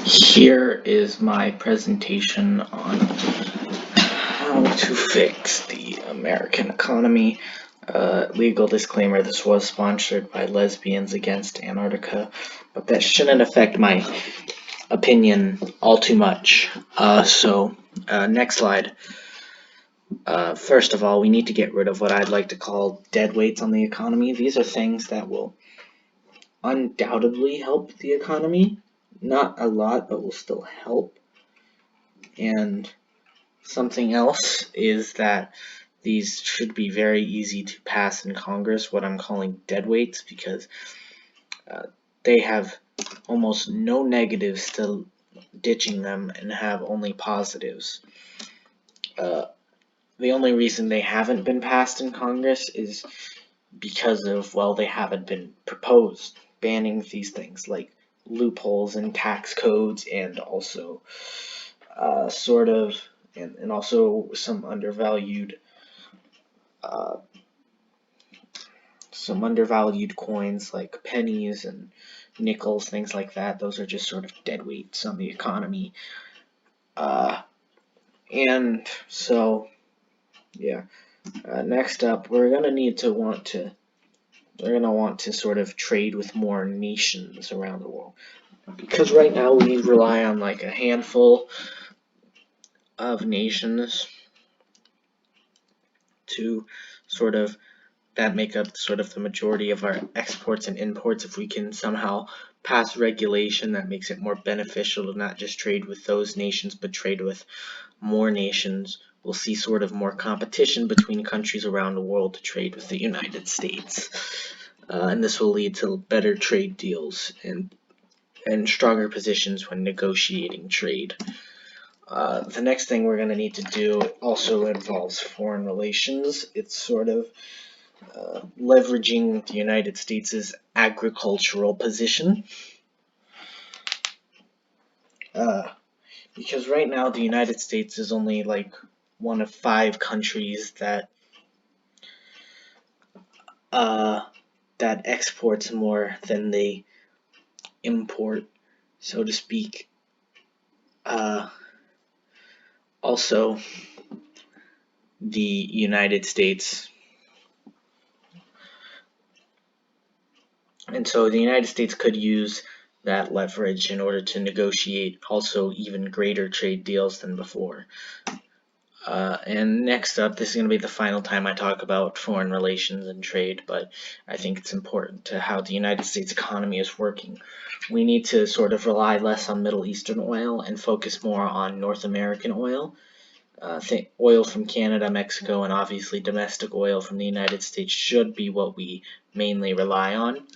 Here is my presentation on how to fix the American economy. Legal disclaimer, this was sponsored by Lesbians Against Antarctica, but that shouldn't affect my opinion all too much. Next slide. First of all, we need to get rid of what I'd like to call deadweights on the economy. These are things that will undoubtedly help the economy. Not a lot, but will still help. And something else is that these should be very easy to pass in Congress, what I'm calling deadweights, because they have almost no negatives to ditching them and have only positives. The only reason they haven't been passed in Congress is because of, well, they haven't been proposed, banning these things like loopholes in tax codes and also and also some undervalued coins like pennies and nickels, things like that. Those are just sort of deadweights on the economy. And so, yeah. Next up, we're gonna want to sort of trade with more nations around the world, because right now we rely on like a handful of nations to sort of that make up sort of the majority of our exports and imports. If we can somehow pass regulation that makes it more beneficial to not just trade with those nations but trade with more nations, we'll see sort of more competition between countries around the world to trade with the United States. And this will lead to better trade deals and stronger positions when negotiating trade. The next thing we're going to need to do also involves foreign relations. It's sort of leveraging the United States' agricultural position. Because right now the United States is only like one of 5 countries that exports more than they import, so to speak. Also, the United States, and so the United States could use that leverage in order to negotiate also even greater trade deals than before. And next up, this is going to be the final time I talk about foreign relations and trade, but I think it's important to how the United States economy is working. We need to sort of rely less on Middle Eastern oil and focus more on North American oil. Oil from Canada, Mexico, and obviously domestic oil from the United States should be what we mainly rely on,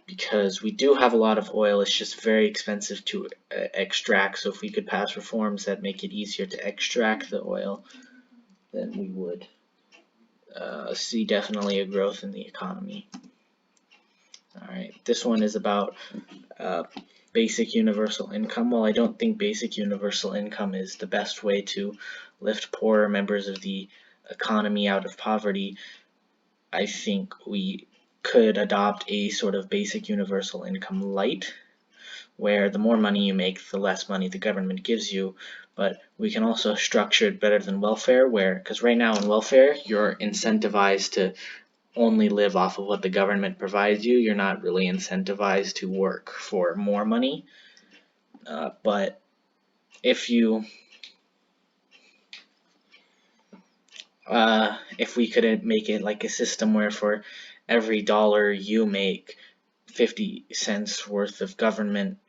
because we do have a lot of oil. It's just very expensive to extract. So if we could pass reforms that make it easier to extract the oil, then we would see definitely a growth in the economy. Alright, this one is about basic universal income. While I don't think basic universal income is the best way to lift poorer members of the economy out of poverty, I think we could adopt a sort of basic universal income light, where the more money you make, the less money the government gives you. But we can also structure it better than welfare, because right now in welfare, you're incentivized to only live off of what the government provides you. You're not really incentivized to work for more money. But if we could make it like a system where for every dollar you make, 50 cents worth of government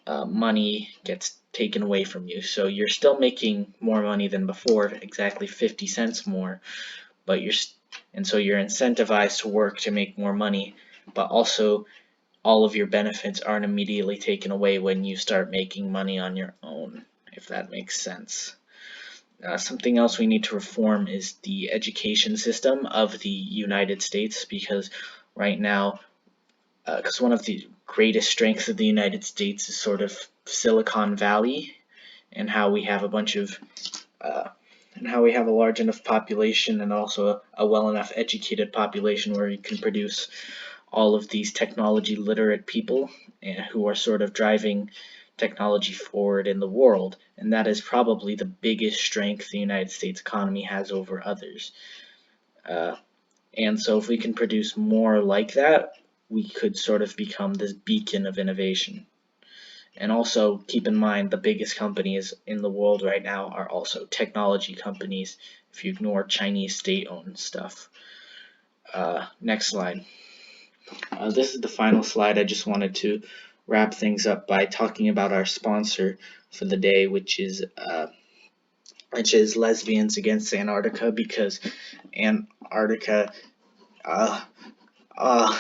money gets taken away from you. So you're still making more money than before, exactly 50 cents more, but so you're incentivized to work to make more money, but also all of your benefits aren't immediately taken away when you start making money on your own, if that makes sense. Something else we need to reform is the education system of the United States, because right now, because one of the greatest strengths of the United States is sort of Silicon Valley, and how we have a large enough population and also a well enough educated population where we can produce all of these technology literate people who are sort of driving technology forward in the world, and that is probably the biggest strength the United States economy has over others. And so if we can produce more like that, we could sort of become this beacon of innovation. And also keep in mind the biggest companies in the world right now are also technology companies if you ignore Chinese state-owned stuff. Next slide. This is the final slide. I just wanted to wrap things up by talking about our sponsor for the day, which is Lesbians Against Antarctica, because Antarctica uh, uh,